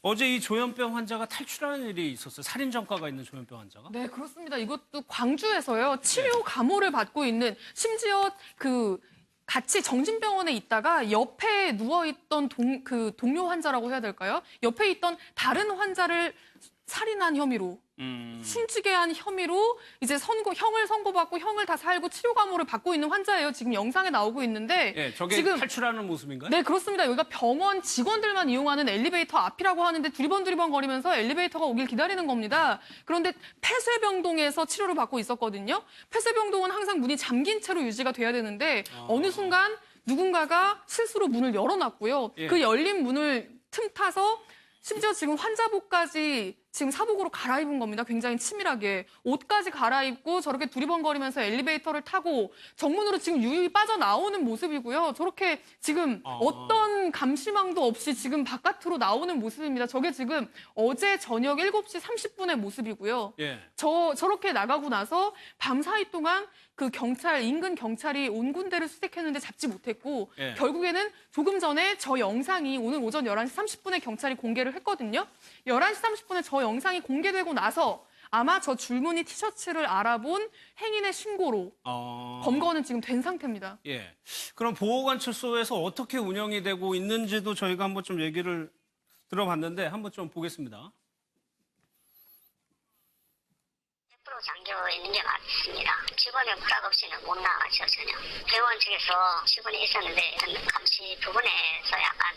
어제 이 조현병 환자가 탈출하는 일이 있었어요. 살인 전과가 있는 조현병 환자가. 네, 그렇습니다. 이것도 광주에서요. 치료 감호를 받고 있는 심지어 같이 정신병원에 있다가 옆에 누워있던 동료 환자라고 해야 될까요? 옆에 있던 다른 환자를 살인한 혐의로 숨지게 한 혐의로 이제 형을 선고받고 형을 다 살고 치료 감호를 받고 있는 환자예요. 지금 영상에 나오고 있는데 예, 저게 지금 탈출하는 모습인가요? 네, 그렇습니다. 여기가 병원 직원들만 이용하는 엘리베이터 앞이라고 하는데 두리번두리번 거리면서 엘리베이터가 오길 기다리는 겁니다. 그런데 폐쇄병동에서 치료를 받고 있었거든요. 폐쇄병동은 항상 문이 잠긴 채로 유지가 돼야 되는데 어느 순간 누군가가 실수로 문을 열어놨고요. 예. 그 열린 문을 틈타서 심지어 지금 환자복까지 지금 사복으로 갈아입은 겁니다. 굉장히 치밀하게. 옷까지 갈아입고 저렇게 두리번거리면서 엘리베이터를 타고 정문으로 지금 유유히 빠져나오는 모습이고요. 저렇게 지금 어떤 감시망도 없이 지금 바깥으로 나오는 모습입니다. 저게 지금 어제 저녁 7시 30분의 모습이고요. 예. 저렇게 나가고 나서 밤사이 동안 인근 경찰이 온 군데를 수색했는데 잡지 못했고 예. 결국에는 조금 전에 저 영상이 오늘 오전 11시 30분에 경찰이 공개를 했거든요. 11시 30분에 저 영상이 공개되고 나서 아마 저 줄무늬 티셔츠를 알아본 행인의 신고로 검거는 지금 된 상태입니다. 예. 그럼 보호관찰소에서 어떻게 운영이 되고 있는지도 저희가 한번 좀 얘기를 들어봤는데 한번 좀 보겠습니다. 잠겨 있는 게 맞습니다. 직원의 허락 없이는 못 나가죠, 전혀. 병원 측에서 직원이 있었는데 감시 부분에서 약간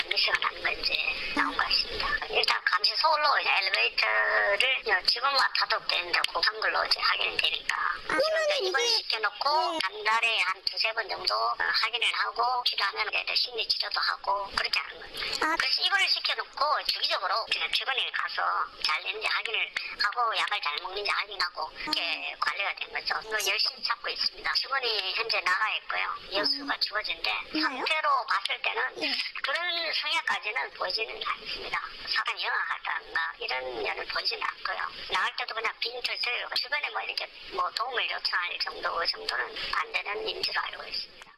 미스가 난 건 이제 나온 것 같습니다. 일단 감시 서울로 이제 엘리베이터를 직원과 타도 되는데 한글로 이제 확인이 되니까 입원시켜놓고 한 달에 한 두세 번 정도 확인을 하고 필요하면 심리 치료도 하고 그렇게 하는 겁니다. 그래서 입원을 시켜놓고 주기적으로 직원이 가서 잘 되는지 확인을 하고 약을 잘 먹는지 확인하고 이렇게 관리가 된 거죠. 이거 열심히 찾고 있습니다. 직원이 현재 나가 있고요. 여수가 주어진데 상태로 봤을 때는 그런 성향까지는 보이지는 않습니다. 사람이 영악하다든가 이런 면을 보이지는 않고요. 나갈 때도 그냥 빈털털 주변에 뭐 이렇게 도움을 요청할 정도는 안 되는 인지로 알고 있습니다.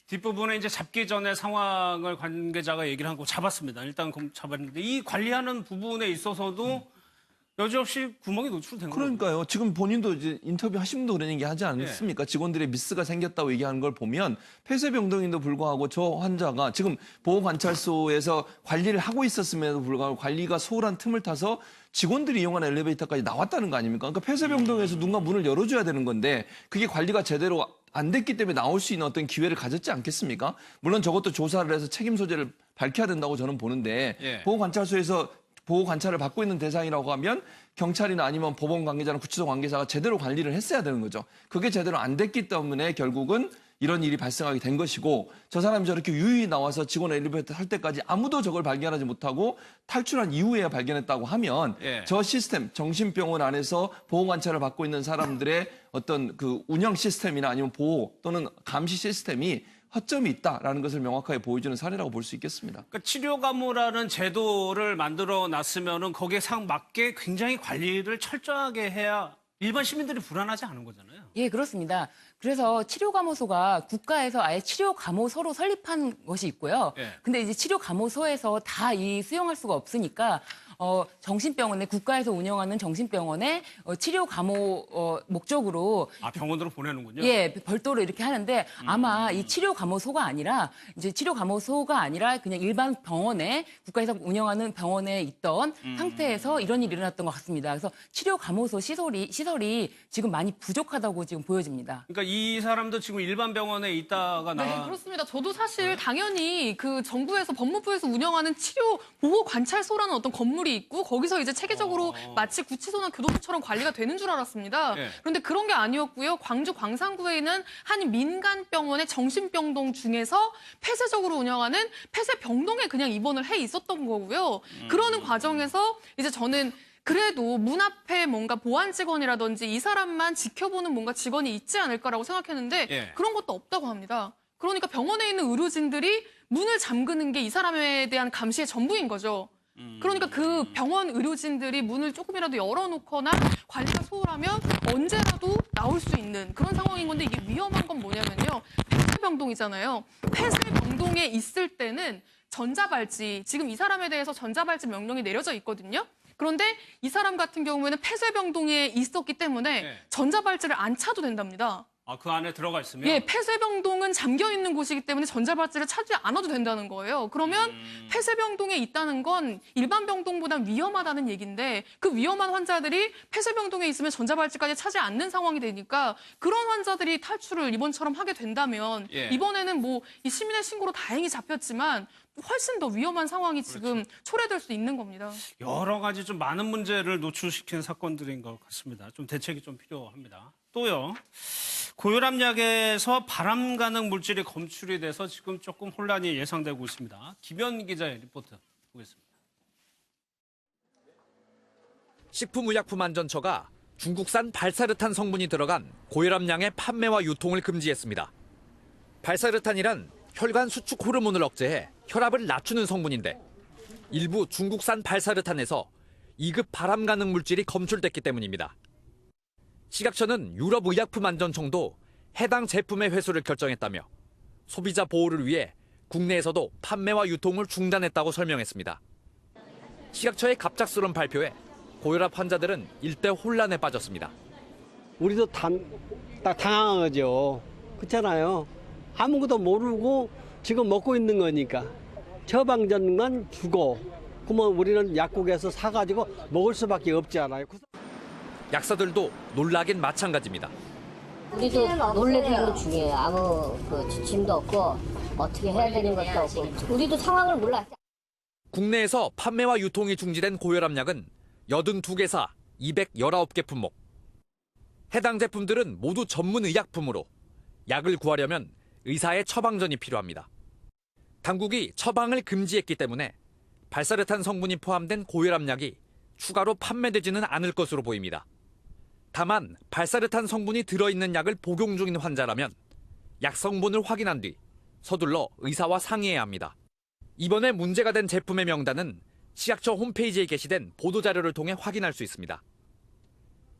뒷부분에 이제 잡기 전에 상황을 관계자가 얘기를 하고 잡았습니다. 일단 잡았는데 이 관리하는 부분에 있어서도 여지없이 구멍이 노출된 거예요. 그러니까요. 지금 본인도 이제 인터뷰 하신 분도 그런 얘기 하지 않습니까? 예. 직원들의 미스가 생겼다고 얘기하는 걸 보면 폐쇄병동인도 불구하고 저 환자가 지금 보호관찰소에서 관리를 하고 있었음에도 불구하고 관리가 소홀한 틈을 타서 직원들이 이용하는 엘리베이터까지 나왔다는 거 아닙니까? 그러니까 폐쇄병동에서 누군가 문을 열어줘야 되는 건데 그게 관리가 제대로 안 됐기 때문에 나올 수 있는 어떤 기회를 가졌지 않겠습니까? 물론 저것도 조사를 해서 책임 소재를 밝혀야 된다고 저는 보는데 예. 보호관찰소에서 보호 관찰을 받고 있는 대상이라고 하면 경찰이나 아니면 법원 관계자나 구치소 관계자가 제대로 관리를 했어야 되는 거죠. 그게 제대로 안 됐기 때문에 결국은 이런 일이 발생하게 된 것이고 저 사람이 저렇게 유유히 나와서 직원 엘리베이터 탈 때까지 아무도 저걸 발견하지 못하고 탈출한 이후에야 발견했다고 하면 예. 저 시스템, 정신병원 안에서 보호 관찰을 받고 있는 사람들의 어떤 그 운영 시스템이나 아니면 보호 또는 감시 시스템이 허점이 있다라는 것을 명확하게 보여주는 사례라고 볼 수 있겠습니다. 그러니까 치료 감호라는 제도를 만들어 놨으면은 거기에 맞게 굉장히 관리를 철저하게 해야 일반 시민들이 불안하지 않은 거잖아요. 예, 그렇습니다. 그래서 치료감호소가 국가에서 아예 치료감호소로 설립한 것이 있고요. 예. 근데 이제 치료감호소에서 다 수용할 수가 없으니까 정신병원에 국가에서 운영하는 정신병원에 치료 감호 목적으로 병원으로 보내는군요. 예, 별도로 이렇게 하는데 아마 이 치료 감호소가 아니라 이제 치료 감호소가 아니라 그냥 일반 병원에 국가에서 운영하는 병원에 있던 상태에서 이런 일이 일어났던 것 같습니다. 그래서 치료 감호소 시설이 지금 많이 부족하다고 지금 보여집니다. 그러니까 이 사람도 지금 일반 병원에 있다가 네, 그렇습니다. 저도 사실 당연히 정부에서 법무부에서 운영하는 치료 보호 관찰소라는 어떤 건물이 있고 거기서 이제 체계적으로 마치 구치소나 교도소처럼 관리가 되는 줄 알았습니다. 네. 그런데 그런 게 아니었고요. 광주 광산구에 있는 한 민간병원의 정신병동 중에서 폐쇄적으로 운영하는 폐쇄병동에 그냥 입원을 해 있었던 거고요. 그러는 과정에서 이제 저는 그래도 문 앞에 뭔가 보안 직원이라든지 이 사람만 지켜보는 뭔가 직원이 있지 않을까라고 생각했는데 예. 그런 것도 없다고 합니다. 그러니까 병원에 있는 의료진들이 문을 잠그는 게 이 사람에 대한 감시의 전부인 거죠. 그러니까 그 병원 의료진들이 문을 조금이라도 열어놓거나 관리가 소홀하면 언제라도 나올 수 있는 그런 상황인 건데 이게 위험한 건 뭐냐면요. 폐쇄병동이잖아요. 폐쇄병동에 있을 때는 전자발찌, 지금 이 사람에 대해서 전자발찌 명령이 내려져 있거든요. 그런데 이 사람 같은 경우에는 폐쇄병동에 있었기 때문에 네. 전자발찌를 안 차도 된답니다. 아, 그 안에 들어가 있으면? 예, 폐쇄병동은 잠겨 있는 곳이기 때문에 전자발찌를 차지 않아도 된다는 거예요. 그러면 폐쇄병동에 있다는 건 일반 병동보다 위험하다는 얘기인데 그 위험한 환자들이 폐쇄병동에 있으면 전자발찌까지 차지 않는 상황이 되니까 그런 환자들이 탈출을 이번처럼 하게 된다면 예. 이번에는 뭐 이 시민의 신고로 다행히 잡혔지만 훨씬 더 위험한 상황이 지금 초래될 수 있는 겁니다. 여러 가지 좀 많은 문제를 노출시키는 사건들인 것 같습니다. 좀 대책이 좀 필요합니다. 또요. 고혈압약에서 발암 가능 물질이 검출이 돼서 지금 조금 혼란이 예상되고 있습니다. 김현 기자의 리포트 보겠습니다. 식품의약품안전처가 중국산 발사르탄 성분이 들어간 고혈압약의 판매와 유통을 금지했습니다. 발사르탄이란 혈관 수축 호르몬을 억제해 혈압을 낮추는 성분인데 일부 중국산 발사르탄에서 2급 발암 가능 물질이 검출됐기 때문입니다. 식약처는 유럽의약품안전청도 해당 제품의 회수를 결정했다며 소비자 보호를 위해 국내에서도 판매와 유통을 중단했다고 설명했습니다. 식약처의 갑작스러운 발표에 고혈압 환자들은 일대 혼란에 빠졌습니다. 우리도 딱 당황하죠. 그렇잖아요. 아무것도 모르고 지금 먹고 있는 거니까. 처방전만 주고 그러면 우리는 약국에서 사가지고 먹을 수밖에 없지 않아요. 약사들도 놀라긴 마찬가지입니다. 우리도 놀래는 게 중요해요. 아무 지침도 없고 어떻게 해야 되는 것도 없고 우리도 상황을 몰라. 국내에서 판매와 유통이 중지된 고혈압약은 82개사 219개 품목. 해당 제품들은 모두 전문 의약품으로 약을 구하려면 의사의 처방전이 필요합니다. 당국이 처방을 금지했기 때문에 발사르탄 성분이 포함된 고혈압약이 추가로 판매되지는 않을 것으로 보입니다. 다만 발사르탄 성분이 들어있는 약을 복용 중인 환자라면 약 성분을 확인한 뒤 서둘러 의사와 상의해야 합니다. 이번에 문제가 된 제품의 명단은 식약처 홈페이지에 게시된 보도자료를 통해 확인할 수 있습니다.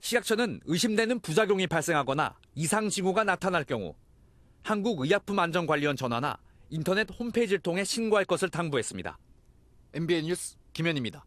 식약처는 의심되는 부작용이 발생하거나 이상 징후가 나타날 경우 한국의약품안전관리원 전화나 인터넷 홈페이지를 통해 신고할 것을 당부했습니다. MBN 뉴스 김현입니다.